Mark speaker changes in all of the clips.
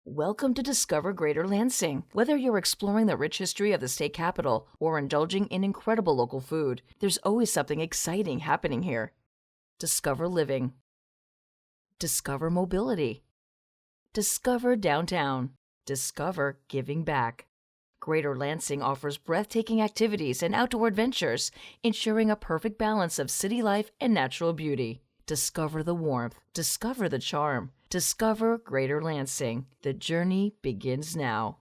Speaker 1: Welcome to Discover Greater Lansing. Whether you're exploring the rich history of the state capital or indulging in incredible local food, there's always something exciting happening here. Discover living. Discover mobility. Discover downtown. Discover giving back. Greater Lansing offers breathtaking activities and outdoor adventures, ensuring a perfect balance of city life and natural beauty. Discover the warmth. Discover the charm. Discover Greater Lansing. The journey begins now.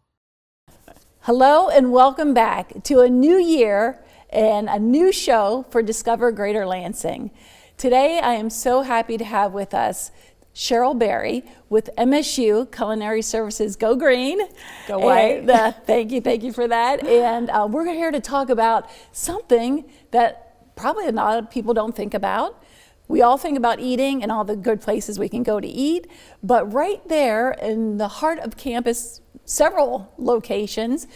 Speaker 2: Hello and welcome back to a new year and a new show for Discover Greater Lansing. Today I am so happy to have with us Cheryl Berry with MSU Culinary Services. Go Green.
Speaker 3: Go White.
Speaker 2: Thank you for that. And we're here to talk about something that probably a lot of people don't think about. We all think about eating and all the good places we can go to eat, but right there in the heart of campus, several locations,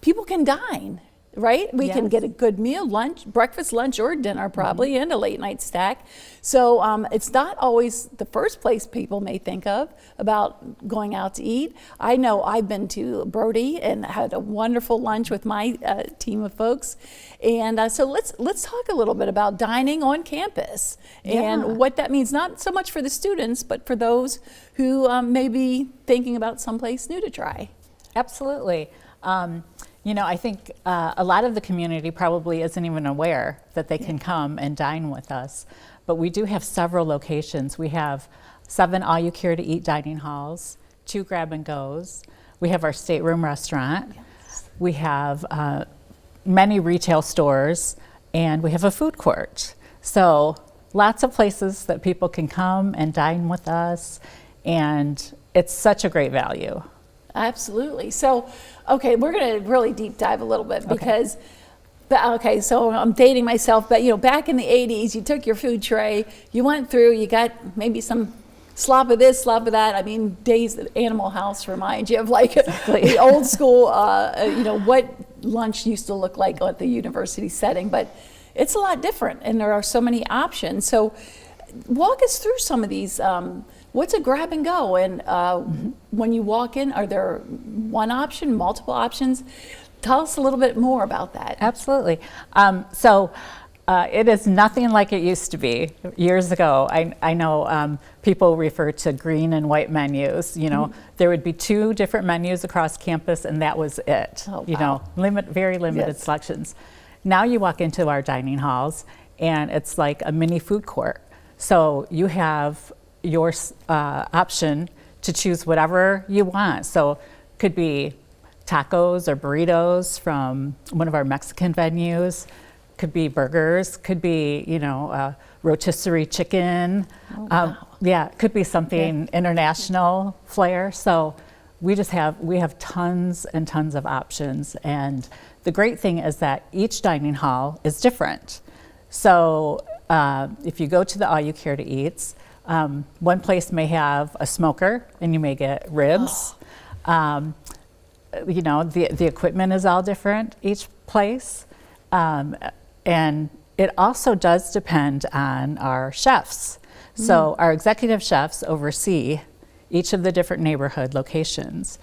Speaker 2: people can dine, right? We can get a good meal, lunch, breakfast, lunch, or dinner probably, and a late night snack. So it's not always the first place people may think of about going out to eat. I know I've been to Brody and had a wonderful lunch with my team of folks. And so let's talk a little bit about dining on campus and what that means, not so much for the students, but for those who may be thinking about someplace new to try.
Speaker 3: Absolutely. You know, I think a lot of the community probably isn't even aware that they can come and dine with us, but we do have several locations. We have 7 all-you-care-to-eat dining halls, 2 grab-and-goes. We have our stateroom restaurant. Yes. We have many retail stores, and we have a food court. So lots of places that people can come and dine with us, and it's such a great value.
Speaker 2: Absolutely. So, okay, we're going to really deep dive a little bit because, so I'm dating myself, but you know, back in the 80s, you took your food tray, you went through, you got maybe some slop of this, slop of that. I mean, days at Animal House remind you of like the old school, you know, what lunch used to look like at the university setting, but it's a lot different and there are so many options. So walk us through some of these. What's a grab and go? And when you walk in, are there one option, multiple options? Tell us a little bit more about that.
Speaker 3: Absolutely. It is nothing like it used to be years ago. I know people refer to green and white menus. You know, there would be 2 different menus across campus, and that was it.
Speaker 2: Oh, wow.
Speaker 3: You know, very limited selections. Now you walk into our dining halls, and it's like a mini food court. So you have your option to choose whatever you want. So could be tacos or burritos from one of our Mexican venues, could be burgers, could be, you know, rotisserie chicken.
Speaker 2: Oh, wow.
Speaker 3: Could be something international flair. So we have tons and tons of options. And the great thing is that each dining hall is different. So if you go to the All You Care to Eats, one place may have a smoker and you may get ribs. You know, the equipment is all different each place. And it also does depend on our chefs. So our executive chefs oversee each of the different neighborhood locations.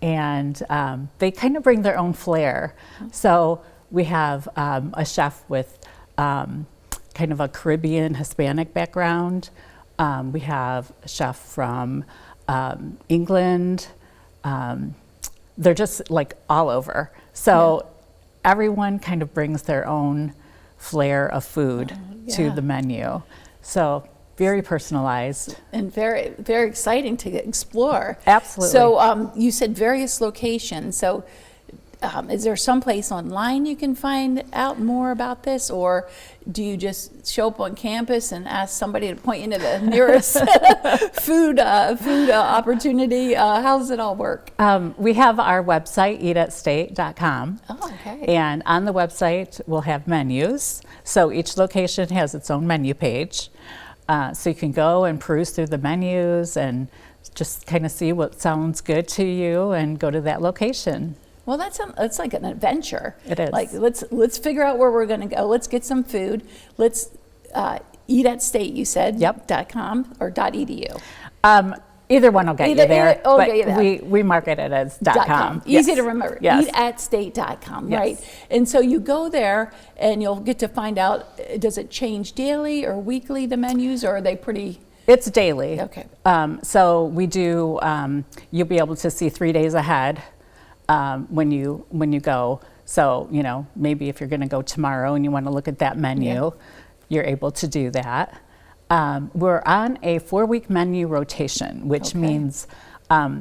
Speaker 3: And they kind of bring their own flair. So we have a chef with kind of a Caribbean Hispanic background. We have a chef from England. They're just like all over. So everyone kind of brings their own flair of food to the menu. So very personalized.
Speaker 2: And very, very exciting to explore.
Speaker 3: Absolutely.
Speaker 2: So you said various locations. So is there some place online you can find out more about this, or do you just show up on campus and ask somebody to point you to the nearest food opportunity? How does it all work?
Speaker 3: We have our website, eatatstate.com.
Speaker 2: Oh, okay.
Speaker 3: And on the website, we'll have menus. So each location has its own menu page. So you can go and peruse through the menus and just kind of see what sounds good to you and go to that location.
Speaker 2: Well, that's like an adventure.
Speaker 3: It is.
Speaker 2: Like let's figure out where we're going to go. Let's get some food. Let's eat at state. You said .com or .edu.
Speaker 3: Either one will get you there,
Speaker 2: will
Speaker 3: but
Speaker 2: get you there.
Speaker 3: we market it as .com.
Speaker 2: Easy
Speaker 3: Yes.
Speaker 2: to remember.
Speaker 3: Yes.
Speaker 2: Eatatstate.com,
Speaker 3: Yes.
Speaker 2: right? And so you go there and you'll get to find out, does it change daily or weekly, the menus, or are they pretty?
Speaker 3: It's daily.
Speaker 2: Okay.
Speaker 3: So we do, you'll be able to see 3 days ahead when you go. So, maybe if you're going to go tomorrow and you want to look at that menu, you're able to do that. We're on a 4-week menu rotation, which means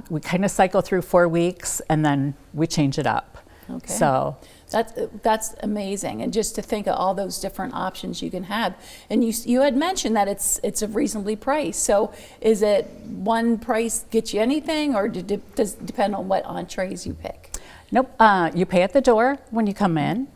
Speaker 3: we kind of cycle through 4 weeks and then we change it up.
Speaker 2: Okay.
Speaker 3: So
Speaker 2: that's amazing, and just to think of all those different options you can have. And you had mentioned that it's a reasonably priced. So is it one price gets you anything, or does it depend on what entrees you pick?
Speaker 3: Nope. You pay at the door when you come in,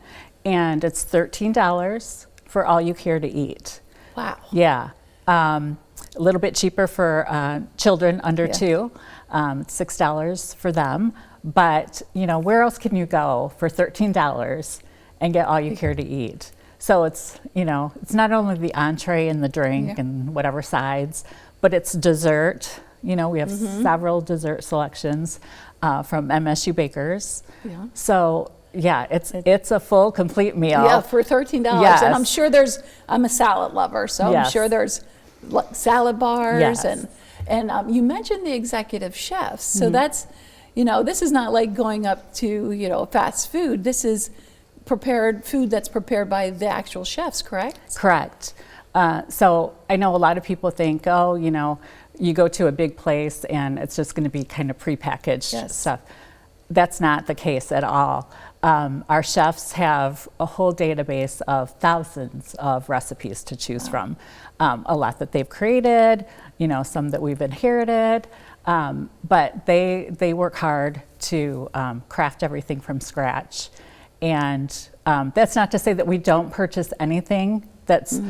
Speaker 3: and it's $13 for all you care to eat.
Speaker 2: Wow.
Speaker 3: Yeah. A little bit cheaper for children under 2, $6 for them. But, where else can you go for $13 and get all you care to eat? So it's not only the entree and the drink and whatever sides, but it's dessert. We have several dessert selections from MSU bakers. Yeah. So it's a full, complete meal.
Speaker 2: Yeah, for $13.
Speaker 3: Yes.
Speaker 2: And I'm sure I'm a salad lover, so I'm sure there's salad bars.
Speaker 3: Yes.
Speaker 2: And you mentioned the executive chefs. So that's, this is not like going up to, fast food. This is prepared food that's prepared by the actual chefs, correct?
Speaker 3: Correct. So I know a lot of people think, you go to a big place and it's just going to be kind of prepackaged stuff. That's not the case at all. Our chefs have a whole database of thousands of recipes to choose from. A lot that they've created, some that we've inherited, but they work hard to craft everything from scratch. And that's not to say that we don't purchase anything that's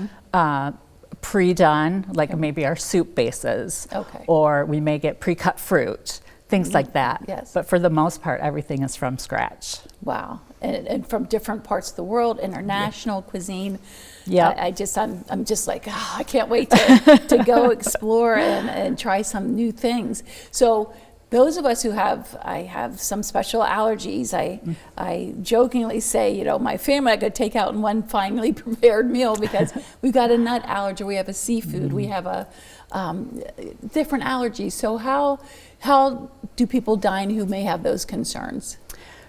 Speaker 3: pre-done, like maybe our soup bases, or we may get pre-cut fruit, things like that.
Speaker 2: Yes.
Speaker 3: But for the most part, everything is from scratch.
Speaker 2: Wow. And from different parts of the world, international cuisine.
Speaker 3: Yeah.
Speaker 2: I'm just like, I can't wait to go explore and try some new things. So those of us I have some special allergies. I jokingly say, my family I could take out in one finely prepared meal because we've got a nut allergy, we have a seafood, we have a different allergies. So how do people dine who may have those concerns?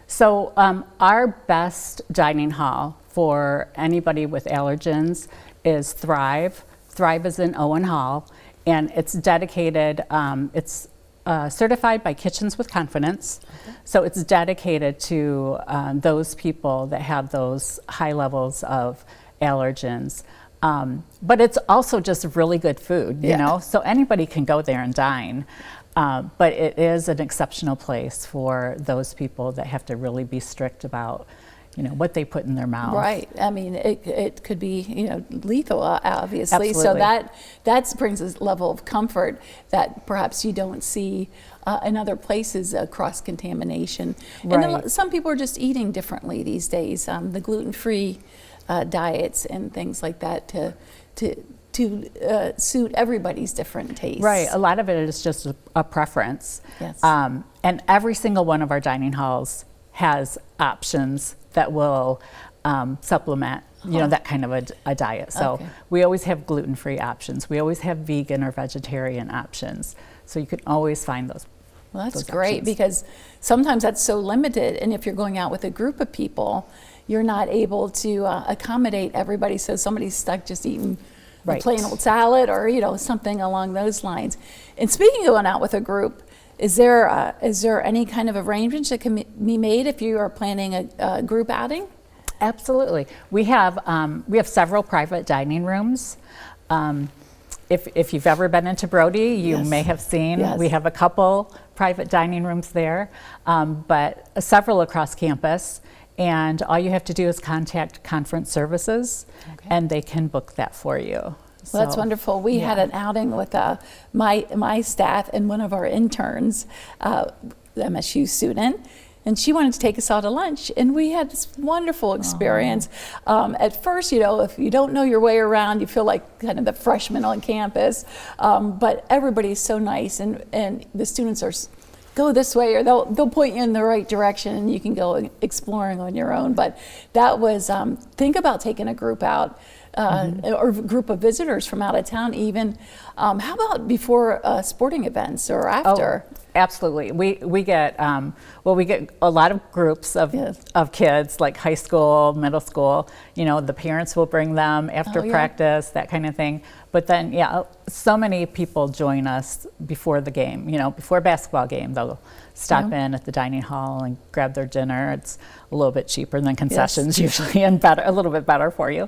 Speaker 3: So our best dining hall for anybody with allergens is Thrive. Thrive is in Owen Hall, and it's dedicated, it's certified by Kitchens with Confidence. So it's dedicated to those people that have those high levels of allergens. But it's also just really good food, so anybody can go there and dine. But it is an exceptional place for those people that have to really be strict about, what they put in their mouth.
Speaker 2: Right. I mean, it could be, lethal, obviously.
Speaker 3: Absolutely.
Speaker 2: So that brings a level of comfort that perhaps you don't see in other places, cross-contamination.
Speaker 3: Right.
Speaker 2: And some people are just eating differently these days. The gluten-free diets and things like that to suit everybody's different tastes.
Speaker 3: Right. A lot of it is just a preference.
Speaker 2: Yes.
Speaker 3: And every single one of our dining halls has options that will supplement, that kind of a diet. So we always have gluten-free options. We always have vegan or vegetarian options. So you can always find those.
Speaker 2: Well, that's
Speaker 3: those
Speaker 2: great
Speaker 3: options.
Speaker 2: Because sometimes that's so limited. And if you're going out with a group of people, you're not able to accommodate everybody. So somebody's stuck just eating a plain old salad or, something along those lines. And speaking of going out with a group, is there any kind of arrangements that can be made if you are planning a group outing?
Speaker 3: Absolutely. We have several private dining rooms. If you've ever been into Brody, you may have seen we have a couple private dining rooms there, but several across campus. And all you have to do is contact Conference Services, and they can book that for you.
Speaker 2: Well, that's wonderful. We had an outing with my staff and one of our interns, MSU student. and she wanted to take us all to lunch, and we had this wonderful experience. At first, if you don't know your way around, you feel like kind of the freshman on campus, but everybody's so nice, and the students are go this way, or they'll point you in the right direction, and you can go exploring on your own. But that was, think about taking a group out, or a group of visitors from out of town even. How about before sporting events or after?
Speaker 3: Oh, absolutely. We get we get a lot of groups of kids, like high school, middle school. The parents will bring them after practice, that kind of thing. But then, so many people join us before the game. Before a basketball game, they'll stop in at the dining hall and grab their dinner. It's a little bit cheaper than concessions usually, and a little bit better for you.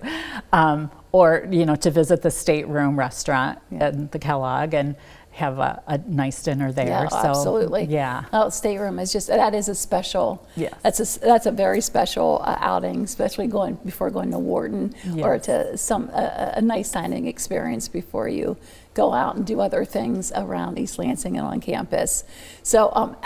Speaker 3: Or to visit the stateroom restaurant at the Kellogg and have a nice dinner there.
Speaker 2: Yeah,
Speaker 3: so,
Speaker 2: absolutely.
Speaker 3: Yeah.
Speaker 2: Oh, stateroom is that is a special.
Speaker 3: Yes.
Speaker 2: That's a very special outing, especially before going to Wharton or to a nice dining experience before you go out and do other things around East Lansing and on campus. So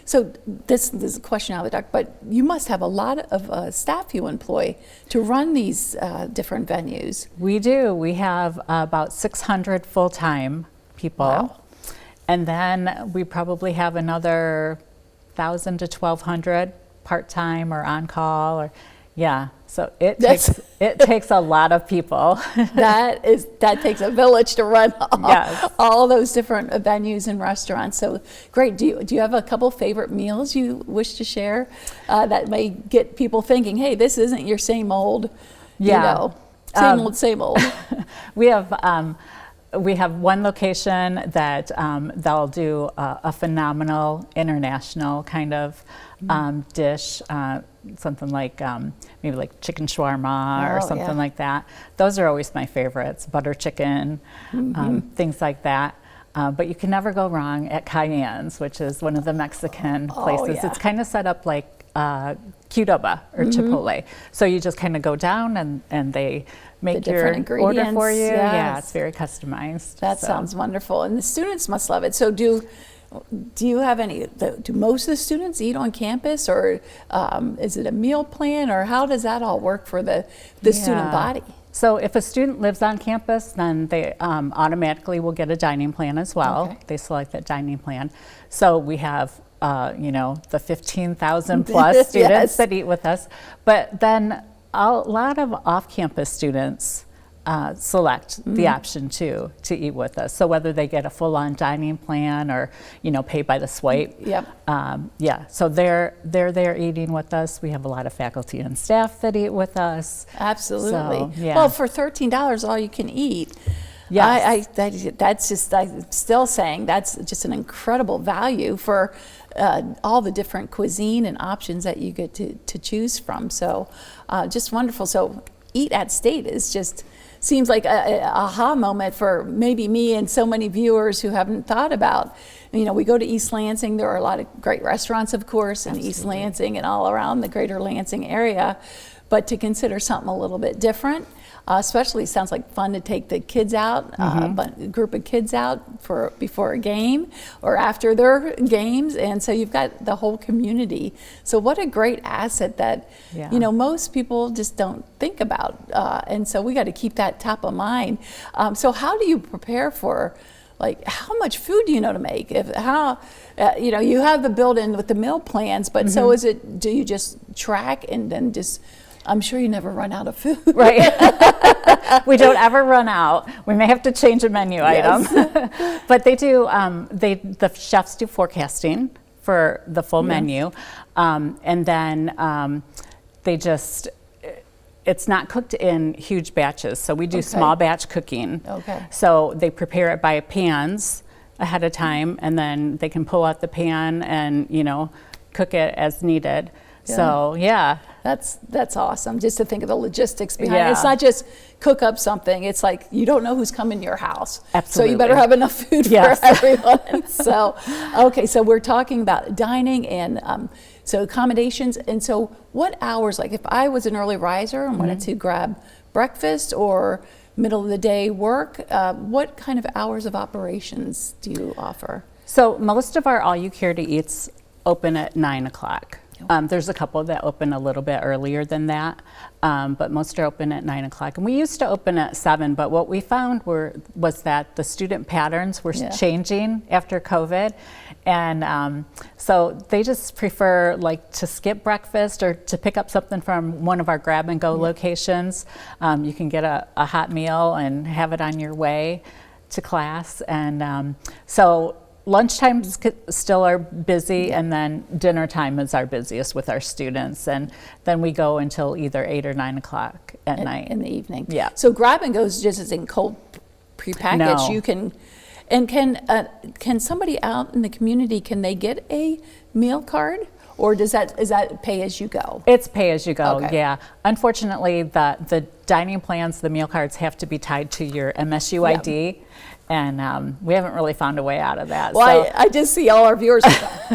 Speaker 2: so this is a question out of the dark, but you must have a lot of staff you employ to run these different venues.
Speaker 3: We do. We have about 600 full-time people.
Speaker 2: Wow.
Speaker 3: And then we probably have another 1,000 to 1,200 part-time or on-call, so it takes a lot of people.
Speaker 2: That takes a village to run all those different venues and restaurants. So great. Do you have a couple favorite meals you wish to share that may get people thinking, hey, this isn't your same old, same old.
Speaker 3: We have one location that they'll do a phenomenal international kind of dish, something like maybe like chicken shawarma or something like that. Those are always my favorites, butter chicken, things like that. But you can never go wrong at Cayenne's, which is one of the Mexican places. It's kind of set up like Qdoba or Chipotle. So you just kind of go down and they make your order for you.
Speaker 2: Yes.
Speaker 3: Yeah, it's very customized.
Speaker 2: That sounds wonderful. And the students must love it. So do you have do most of the students eat on campus, or is it a meal plan, or how does that all work for the student body?
Speaker 3: So if a student lives on campus, then they automatically will get a dining plan as well.
Speaker 2: Okay.
Speaker 3: They select that dining plan. So we have the 15,000 plus students that eat with us. But then a lot of off-campus students select the option to eat with us. So whether they get a full-on dining plan or pay by the swipe. So they're there eating with us. We have a lot of faculty and staff that eat with us.
Speaker 2: Absolutely.
Speaker 3: So,
Speaker 2: well, for $13 all you can eat.
Speaker 3: Yes.
Speaker 2: I'm still saying that's just an incredible value for all the different cuisine and options that you get to choose from. So just wonderful. So Eat at State seems like a aha moment for maybe me and so many viewers who haven't thought about, we go to East Lansing. There are a lot of great restaurants, of course, in East Lansing and all around the Greater Lansing area, but to consider something a little bit different. Especially sounds like fun to take the kids out, a group of kids out before a game or after their games, and so you've got the whole community. So what a great asset that most people just don't think about, and so we got to keep that top of mind. So how do you prepare for? Like, how much food do you know to make? You have the built-in with the meal plans, but so is it? Do you just track and then just? I'm sure you never run out of food.
Speaker 3: Right. We don't ever run out. We may have to change a menu item. But they do, the chefs do forecasting for the full menu. And then it's not cooked in huge batches. So we do small batch cooking.
Speaker 2: Okay.
Speaker 3: So they prepare it by pans ahead of time, and then they can pull out the pan and, cook it as needed. So,
Speaker 2: That's awesome, just to think of the logistics behind it. It's not just cook up something. It's like you don't know who's coming to your house.
Speaker 3: Absolutely.
Speaker 2: So you better have enough food for everyone. So we're talking about dining and so accommodations. And so what hours, like if I was an early riser and wanted to grab breakfast or middle of the day work, what kind of hours of operations do you offer?
Speaker 3: So most of our all you care to eats open at 9 o'clock. There's a couple that open a little bit earlier than that, but most are open at 9 o'clock. And we used to open at 7, but what we found was that the student patterns were changing after COVID. And so they just prefer like to skip breakfast or to pick up something from one of our grab and go locations. You can get a hot meal and have it on your way to class. And so lunchtimes still are busy, and then dinner time is our busiest with our students, and then we go until either 8 or 9 o'clock at night.
Speaker 2: In the evening.
Speaker 3: Yeah.
Speaker 2: So grab and goes just as in cold prepackaged.
Speaker 3: No.
Speaker 2: You can, and can somebody out in the community, can they get a meal card? Or is that pay as you go?
Speaker 3: It's pay as you go,
Speaker 2: Okay.
Speaker 3: yeah. Unfortunately, the dining plans, the meal cards have to be tied to your MSU ID. And we haven't really found a way out of that.
Speaker 2: Well,
Speaker 3: so.
Speaker 2: I just see all our viewers,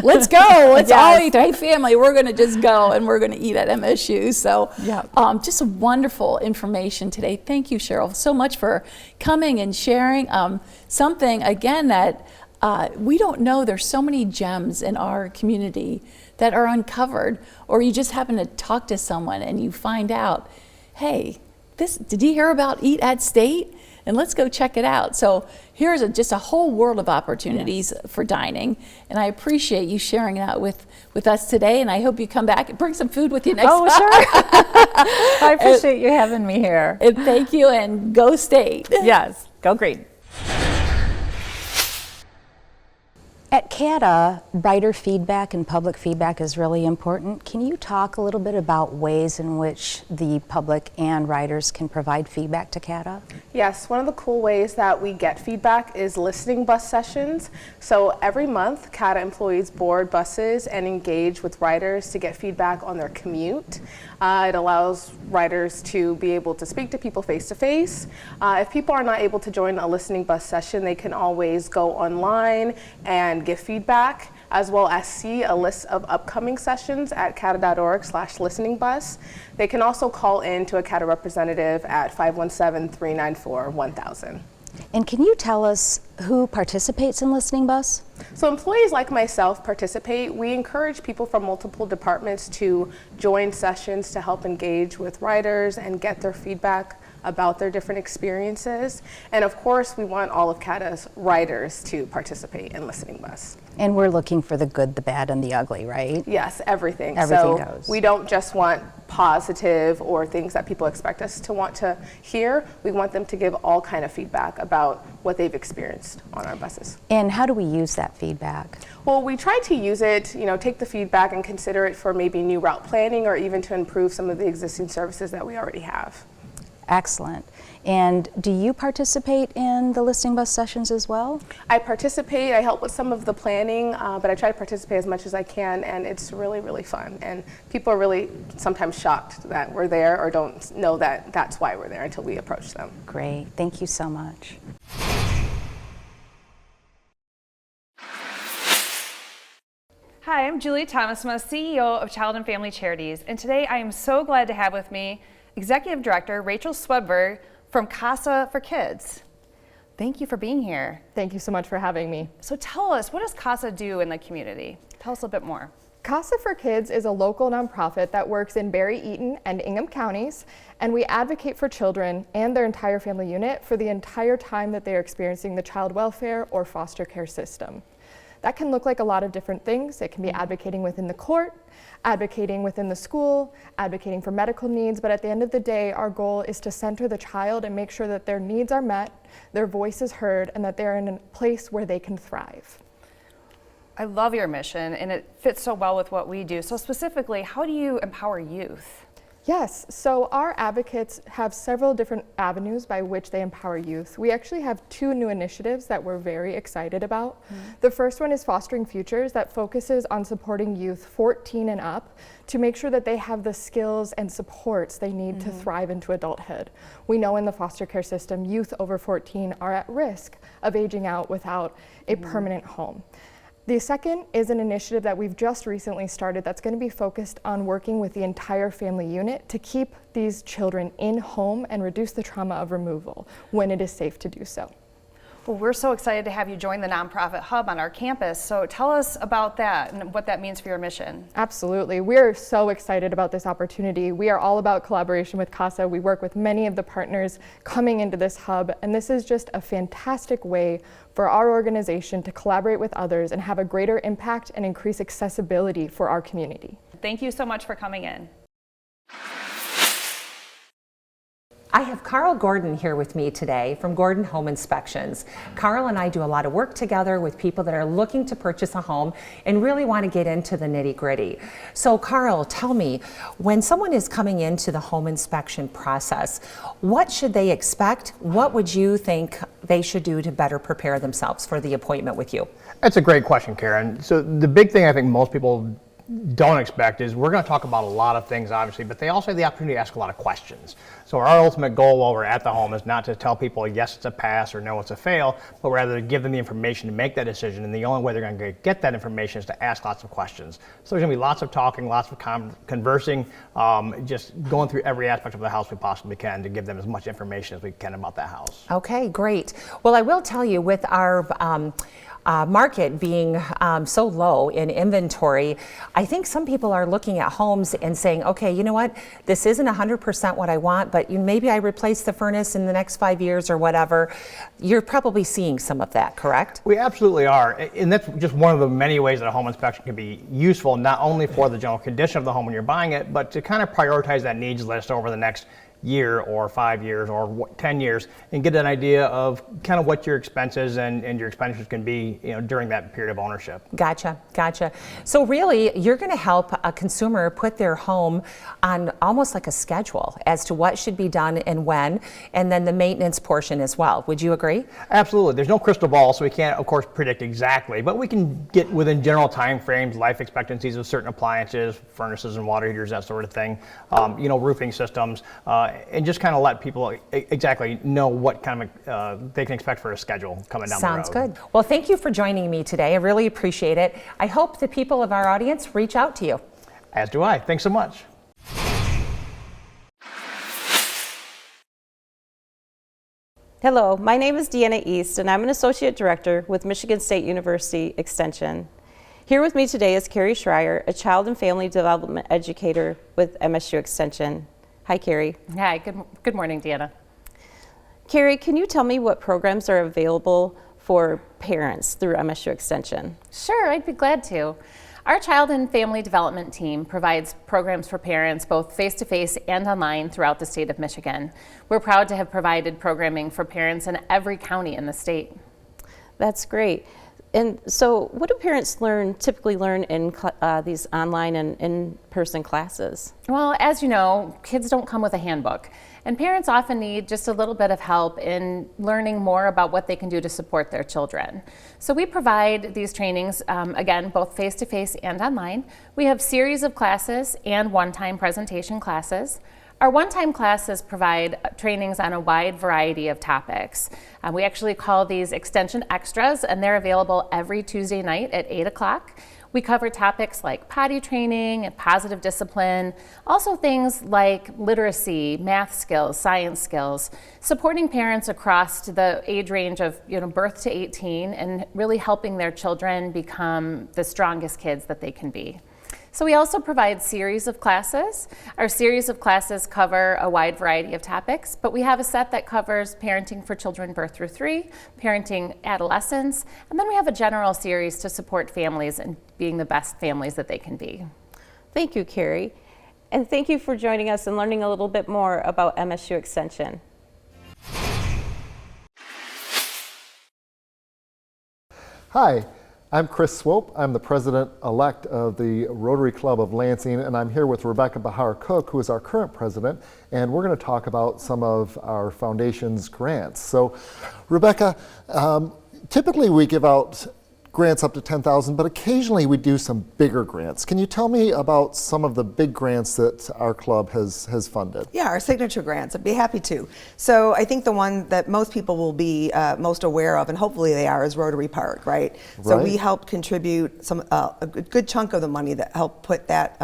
Speaker 2: let's go, let's all eat. Hey, family, we're going to just go and we're going to eat at MSU. So just wonderful information today. Thank you, Cheryl, so much for coming and sharing something, again, that we don't know. There's so many gems in our community that are uncovered, or you just happen to talk to someone and you find out, hey, did you hear about Eat at State? And let's go check it out. So here's just a whole world of opportunities for dining. And I appreciate you sharing that with us today. And I hope you come back and bring some food with you next time.
Speaker 3: Oh, sure. I appreciate you having me here.
Speaker 2: And thank you, and go State.
Speaker 3: Yes, go Green.
Speaker 4: At CATA, writer feedback and public feedback is really important. Can you talk a little bit about ways in which the public and writers can provide feedback to CATA?
Speaker 5: Yes, one of the cool ways that we get feedback is listening bus sessions. So every month, CATA employees board buses and engage with writers to get feedback on their commute. It allows writers to be able to speak to people face to face. If people are not able to join a listening bus session, they can always go online and give feedback, as well as see a list of upcoming sessions at cata.org/listeningbus. They can also call in to a CATA representative at 517-394-1000.
Speaker 4: And can you tell us who participates in Listening Bus?
Speaker 5: So employees like myself participate. We encourage people from multiple departments to join sessions to help engage with writers and get their feedback about their different experiences. And of course, we want all of CATA's writers to participate in Listening Bus.
Speaker 4: And we're looking for the good, the bad, and the ugly, right?
Speaker 5: Yes, everything.
Speaker 4: Everything
Speaker 5: so
Speaker 4: goes.
Speaker 5: We don't just want positive or things that people expect us to want to hear. We want them to give all kind of feedback about what they've experienced on our buses.
Speaker 4: And how do we use that feedback?
Speaker 5: Well, we try to use it, take the feedback and consider it for maybe new route planning, or even to improve some of the existing services that we already have.
Speaker 4: Excellent. And do you participate in the Listening Bus sessions as well?
Speaker 5: I participate. I help with some of the planning, but I try to participate as much as I can, and it's really, really fun. And people are really sometimes shocked that we're there, or don't know that that's why we're there until we approach them.
Speaker 4: Great. Thank you so much.
Speaker 6: Hi, I'm Julie Thomasma, CEO of Child and Family Charities, and today I am so glad to have with me Executive Director Rachel Swedberg from CASA for Kids. Thank you for being here.
Speaker 7: Thank you so much for having me.
Speaker 6: So tell us, what does CASA do in the community? Tell us a bit more.
Speaker 7: CASA for Kids is a local nonprofit that works in Barry, Eaton, and Ingham counties, and we advocate for children and their entire family unit for the entire time that they are experiencing the child welfare or foster care system. That can look like a lot of different things. It can be advocating within the court, advocating within the school, advocating for medical needs, but at the end of the day, our goal is to center the child and make sure that their needs are met, their voice is heard, and that they're in a place where they can thrive.
Speaker 6: I love your mission, and it fits so well with what we do. So specifically, how do you empower youth?
Speaker 7: Yes, so our advocates have several different avenues by which they empower youth. We actually have 2 new initiatives that we're very excited about. The first one is Fostering Futures, that focuses on supporting youth 14 and up to make sure that they have the skills and supports they need to thrive into adulthood. We know in the foster care system, youth over 14 are at risk of aging out without a permanent home. The second is an initiative that we've just recently started that's going to be focused on working with the entire family unit to keep these children in home and reduce the trauma of removal when it is safe to do so.
Speaker 6: Well, we're so excited to have you join the nonprofit hub on our campus. So tell us about that and what that means for your mission.
Speaker 7: Absolutely. We are so excited about this opportunity. We are all about collaboration with CASA. We work with many of the partners coming into this hub, and this is just a fantastic way for our organization to collaborate with others and have a greater impact and increase accessibility for our community.
Speaker 6: Thank you so much for coming in.
Speaker 8: I have Carl Gordon here with me today from Gordon Home Inspections. Carl and I do a lot of work together with people that are looking to purchase a home and really want to get into the nitty-gritty. So Carl, tell me, when someone is coming into the home inspection process, what should they expect? What would you think they should do to better prepare themselves for the appointment with you?
Speaker 9: That's a great question, Karen. So the big thing I think most people don't expect is we're going to talk about a lot of things, obviously, but they also have the opportunity to ask a lot of questions. So our ultimate goal while we're at the home is not to tell people yes, it's a pass or no, it's a fail, but rather to give them the information to make that decision. And the only way they're going to get that information is to ask lots of questions. So there's going to be lots of talking, lots of conversing, just going through every aspect of the house we possibly can to give them as much information as we can about that house.
Speaker 8: Okay, great. Well, I will tell you, with our market being so low in inventory, I think some people are looking at homes and saying, okay, you know what, this isn't 100% what I want, but maybe I replace the furnace in the next 5 years or whatever. You're probably seeing some of that, correct?
Speaker 9: We absolutely are, and that's just one of the many ways that a home inspection can be useful, not only for the general condition of the home when you're buying it, but to kind of prioritize that needs list over the next year or 5 years or 10 years and get an idea of kind of what your expenses and your expenditures can be, during that period of ownership.
Speaker 8: Gotcha. So really, you're going to help a consumer put their home on almost like a schedule as to what should be done and when, and then the maintenance portion as well. Would you agree?
Speaker 9: Absolutely. There's no crystal ball, so we can't, of course, predict exactly, but we can get within general time frames, life expectancies of certain appliances, furnaces and water heaters, that sort of thing, roofing systems, and just kind of let people exactly know what kind of they can expect for a schedule coming down the road.
Speaker 8: Sounds good. Well, thank you for joining me today. I really appreciate it. I hope the people of our audience reach out to you.
Speaker 9: As do I. Thanks so much.
Speaker 10: Hello, my name is Deanna East, and I'm an Associate Director with Michigan State University Extension. Here with me today is Carrie Schreier, a Child and Family Development Educator with MSU Extension. Hi, Carrie.
Speaker 11: Hi, good morning, Deanna.
Speaker 10: Carrie, can you tell me what programs are available for parents through MSU Extension?
Speaker 11: Sure, I'd be glad to. Our Child and Family Development team provides programs for parents both face-to-face and online throughout the state of Michigan. We're proud to have provided programming for parents in every county in the state.
Speaker 10: That's great. And so what do parents typically learn in these online and in-person classes?
Speaker 11: Well, as you know, kids don't come with a handbook, and parents often need just a little bit of help in learning more about what they can do to support their children. So we provide these trainings, again, both face-to-face and online. We have series of classes and one-time presentation classes. Our one-time classes provide trainings on a wide variety of topics. We actually call these Extension Extras, and they're available every Tuesday night at 8 o'clock. We cover topics like potty training and positive discipline, also things like literacy, math skills, science skills, supporting parents across the age range of birth to 18 and really helping their children become the strongest kids that they can be. So we also provide series of classes. Our series of classes cover a wide variety of topics, but we have a set that covers parenting for children birth through 3, parenting adolescents, and then we have a general series to support families in being the best families that they can be.
Speaker 10: Thank you, Carrie. And thank you for joining us and learning a little bit more about MSU Extension.
Speaker 12: Hi. I'm Chris Swope. I'm the president-elect of the Rotary Club of Lansing, and I'm here with Rebecca Bahar-Cook, who is our current president, and we're going to talk about some of our foundation's grants. So, Rebecca, typically we give out grants up to $10,000, but occasionally we do some bigger grants. Can you tell me about some of the big grants that our club has funded?
Speaker 13: Yeah, our signature grants, I'd be happy to. So I think the one that most people will be most aware of, and hopefully they are, is Rotary Park, right? So we helped contribute a good chunk of the money that helped put that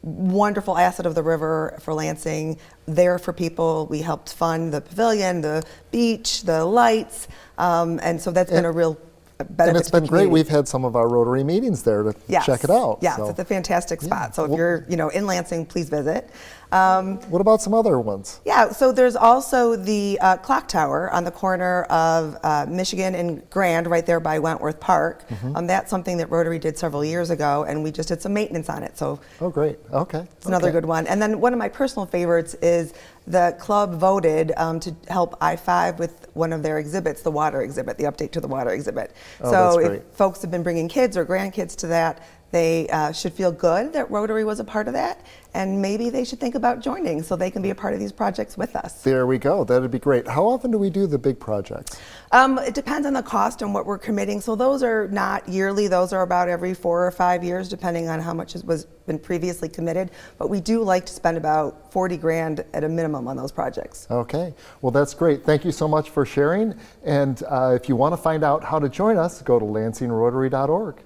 Speaker 13: wonderful asset of the river for Lansing, there for people. We helped fund the pavilion, the beach, the lights, and so that's been a real benefit.
Speaker 12: And it's been great. We've had some of our Rotary meetings there to check it out.
Speaker 13: Yes,
Speaker 12: so.
Speaker 13: it's a fantastic spot. So if you're in Lansing, please visit.
Speaker 12: What about some other ones?
Speaker 13: Yeah, so there's also the clock tower on the corner of Michigan and Grand, right there by Wentworth Park. That's something that Rotary did several years ago, and we just did some maintenance on it. So
Speaker 12: great. Okay.
Speaker 13: It's another good one. And then one of my personal favorites is the club voted to help I-5 with one of their exhibits, the water exhibit, the update to the water exhibit. So if folks have been bringing kids or grandkids to that, they should feel good that Rotary was a part of that, and maybe they should think about joining so they can be a part of these projects with us.
Speaker 12: There we go. That'd be great. How often do we do the big projects?
Speaker 13: It depends on the cost and what we're committing. So those are not yearly. Those are about every 4 or 5 years, depending on how much was been previously committed. But we do like to spend about 40 grand at a minimum on those projects.
Speaker 12: Okay. Well, that's great. Thank you so much for sharing. And if you want to find out how to join us, go to lansingrotary.org.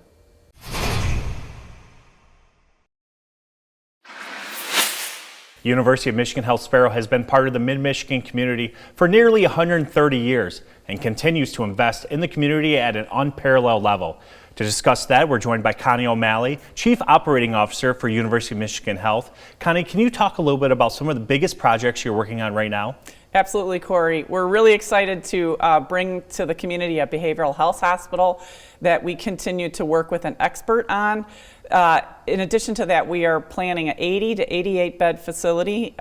Speaker 14: University of Michigan Health Sparrow has been part of the Mid-Michigan community for nearly 130 years and continues to invest in the community at an unparalleled level. To discuss that, we're joined by Connie O'Malley, Chief Operating Officer for University of Michigan Health. Connie, can you talk a little bit about some of the biggest projects you're working on right now?
Speaker 15: Absolutely, Corey. We're really excited to bring to the community a behavioral health hospital that we continue to work with an expert on. In addition to that, we are planning an 80 to 88 bed facility,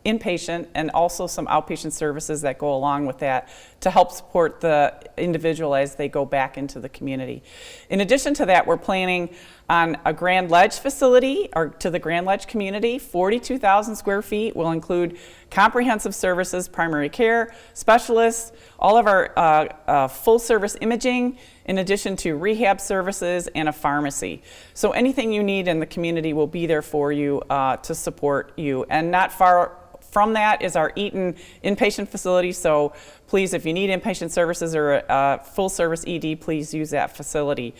Speaker 15: inpatient, and also some outpatient services that go along with that to help support the individual as they go back into the community. In addition to that, we're planning on a Grand Ledge facility, or to the Grand Ledge community, 42,000 square feet, will include comprehensive services, primary care, specialists, all of our full service imaging, in addition to rehab services and a pharmacy. So anything you need in the community will be there for you to support you. And not far from that is our Eaton inpatient facility. So please, if you need inpatient services or a full service ED, please use that facility.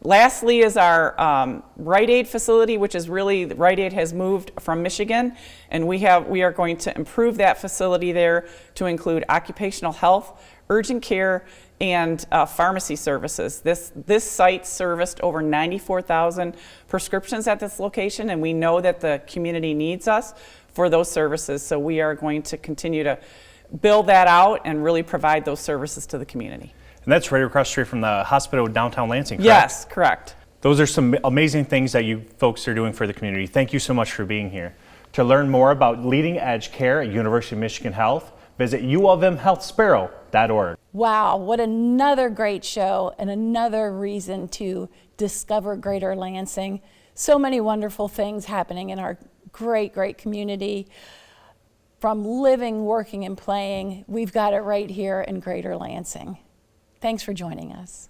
Speaker 15: Lastly is our Rite Aid facility, which is really, Rite Aid has moved from Michigan, and we are going to improve that facility there to include occupational health, urgent care, and pharmacy services. This site serviced over 94,000 prescriptions at this location, and we know that the community needs us for those services, so we are going to continue to build that out and really provide those services to the community.
Speaker 14: And that's right across the street from the hospital downtown Lansing, correct?
Speaker 15: Yes, correct.
Speaker 14: Those are some amazing things that you folks are doing for the community. Thank you so much for being here. To learn more about leading edge care at University of Michigan Health, visit uofmhealthsparrow.org.
Speaker 2: Wow, what another great show and another reason to discover Greater Lansing. So many wonderful things happening in our great, great community. From living, working, and playing, we've got it right here in Greater Lansing. Thanks for joining us.